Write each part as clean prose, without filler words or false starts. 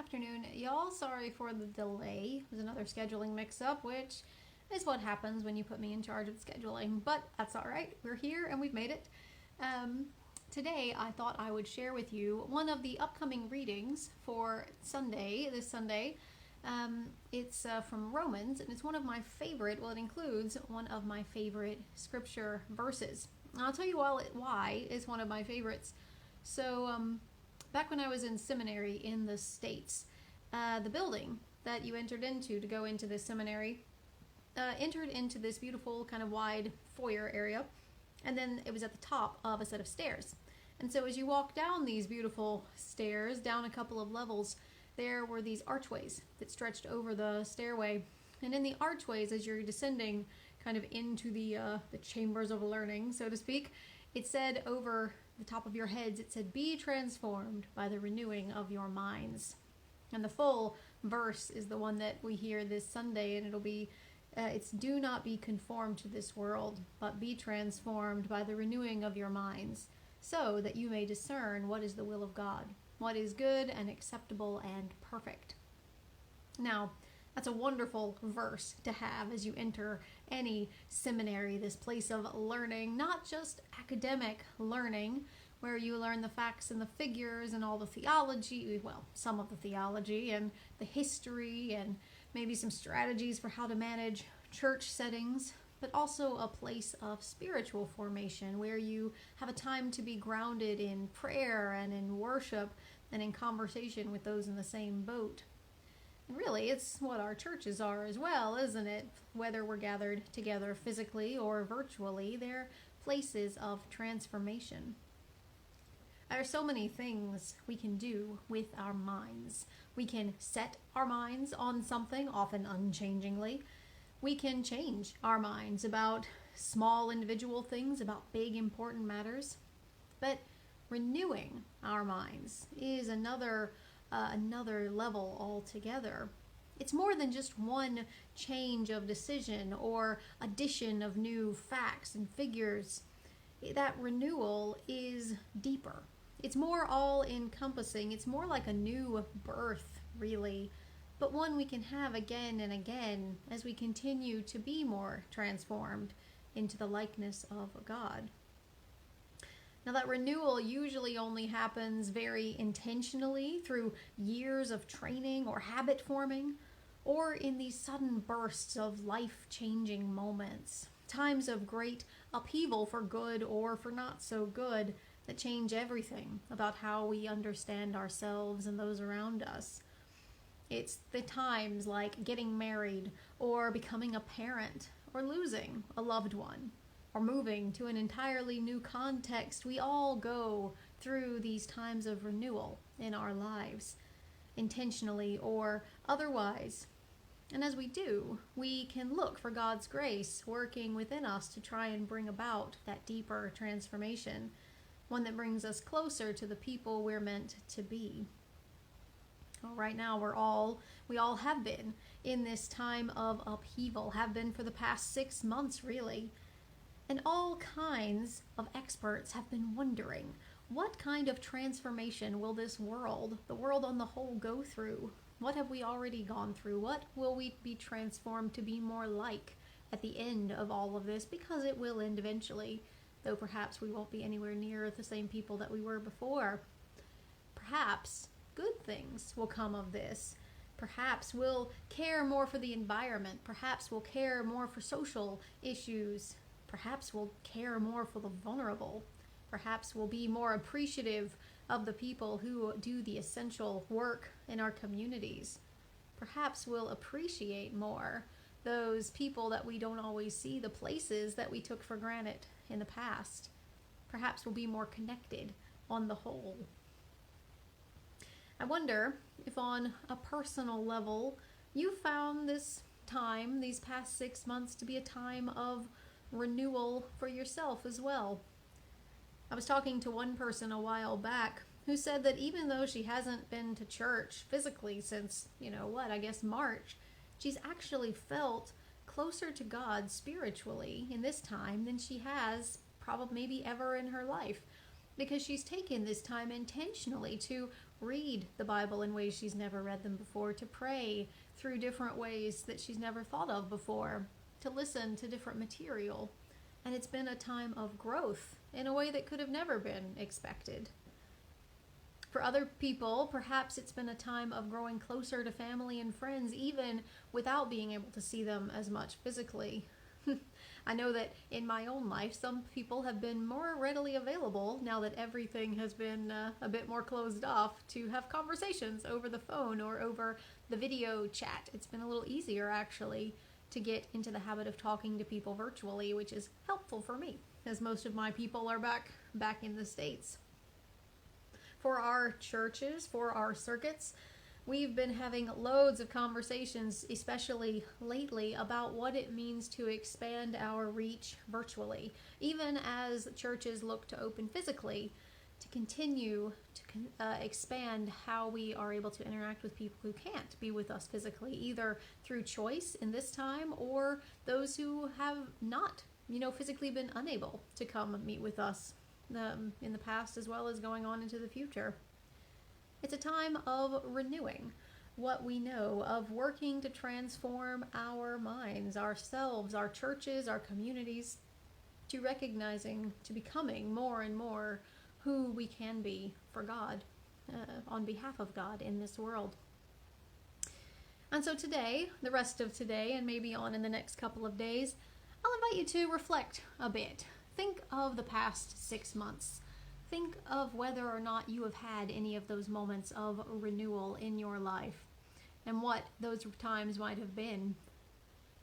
afternoon. Y'all, sorry for the delay. It was another scheduling mix-up, which is what happens when you put me in charge of scheduling, but that's all right. We're here and we've made it. Today, I thought I would share with you one of the upcoming readings for this Sunday. It's from Romans, and it's one of my favorite, it includes one of my favorite scripture verses. And I'll tell you why it's one of my favorites. So, back when I was in seminary in the States, the building that you entered into to go into this seminary entered into this beautiful kind of wide foyer area, and then it was at the top of a set of stairs. And so as you walk down these beautiful stairs, down a couple of levels, there were these archways that stretched over the stairway. And in the archways, as you're descending kind of into the chambers of learning, so to speak, it said over the top of your heads, it said, "Be transformed by the renewing of your minds." And the full verse is the one that we hear this Sunday, and it'll be, it's "Do not be conformed to this world, but be transformed by the renewing of your minds, so that you may discern what is the will of God, what is good and acceptable and perfect." Now, that's a wonderful verse to have as you enter any seminary, this place of learning, not just academic learning, where you learn the facts and the figures and all the theology, well, some of the theology and the history and maybe some strategies for how to manage church settings, but also a place of spiritual formation where you have a time to be grounded in prayer and in worship and in conversation with those in the same boat. And really, it's what our churches are as well, isn't it? Whether we're gathered together physically or virtually, they're places of transformation. There are so many things we can do with our minds. We can set our minds on something, often unchangingly. We can change our minds about small individual things, about big important matters. But renewing our minds is another level altogether. It's more than just one change of decision or addition of new facts and figures. That renewal is deeper. It's more all-encompassing. It's more like a new birth, really, but one we can have again and again as we continue to be more transformed into the likeness of God. Now, that renewal usually only happens very intentionally through years of training or habit forming, or in these sudden bursts of life-changing moments, times of great upheaval for good or for not so good that change everything about how we understand ourselves and those around us. It's the times like getting married or becoming a parent or losing a loved one, or moving to an entirely new context. We all go through these times of renewal in our lives, intentionally or otherwise. And as we do, we can look for God's grace working within us to try and bring about that deeper transformation, one that brings us closer to the people we're meant to be. Well, right now, we all have been in this time of upheaval, have been for the past 6 months, really. And all kinds of experts have been wondering, what kind of transformation will this world, the world on the whole, go through? What have we already gone through? What will we be transformed to be more like at the end of all of this? Because it will end eventually, though perhaps we won't be anywhere near the same people that we were before. Perhaps good things will come of this. Perhaps we'll care more for the environment. Perhaps we'll care more for social issues. Perhaps we'll care more for the vulnerable. Perhaps we'll be more appreciative of the people who do the essential work in our communities. Perhaps we'll appreciate more those people that we don't always see, the places that we took for granted in the past. Perhaps we'll be more connected on the whole. I wonder if on a personal level you found this time, these past 6 months, to be a time of renewal for yourself as well. I was talking to one person a while back who said that even though she hasn't been to church physically since, March, she's actually felt closer to God spiritually in this time than she has probably maybe ever in her life, because she's taken this time intentionally to read the Bible in ways she's never read them before, to pray through different ways that she's never thought of before, to listen to different material. And it's been a time of growth in a way that could have never been expected. For other people, perhaps it's been a time of growing closer to family and friends, even without being able to see them as much physically. I know that in my own life, some people have been more readily available now that everything has been a bit more closed off, to have conversations over the phone or over the video chat. It's been a little easier, actually, to get into the habit of talking to people virtually, which is helpful for me, as most of my people are back in the States. For our churches, for our circuits, we've been having loads of conversations, especially lately, about what it means to expand our reach virtually, even as churches look to open physically, to continue to expand how we are able to interact with people who can't be with us physically, either through choice in this time, or those who have not, physically been unable to come meet with us in the past, as well as going on into the future. It's a time of renewing what we know, of working to transform our minds, ourselves, our churches, our communities, to recognizing, to becoming more and more who we can be for God, on behalf of God in this world. And so today, the rest of today, and maybe on in the next couple of days, I'll invite you to reflect a bit. Think of the past 6 months. Think of whether or not you have had any of those moments of renewal in your life, and what those times might have been.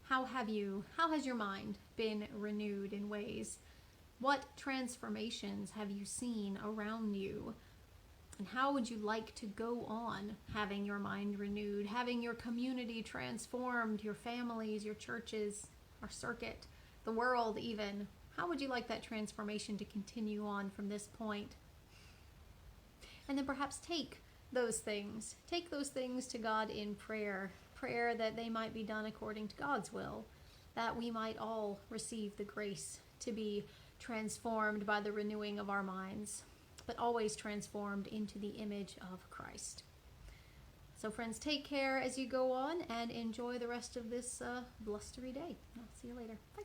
How has your mind been renewed in ways? What transformations have you seen around you? And how would you like to go on having your mind renewed, having your community transformed, your families, your churches, our circuit, the world even? How would you like that transformation to continue on from this point? And then perhaps take those things to God in prayer that they might be done according to God's will, that we might all receive the grace to be transformed by the renewing of our minds, but always transformed into the image of Christ. So friends, take care as you go on, and enjoy the rest of this blustery day. I'll see you later. Bye.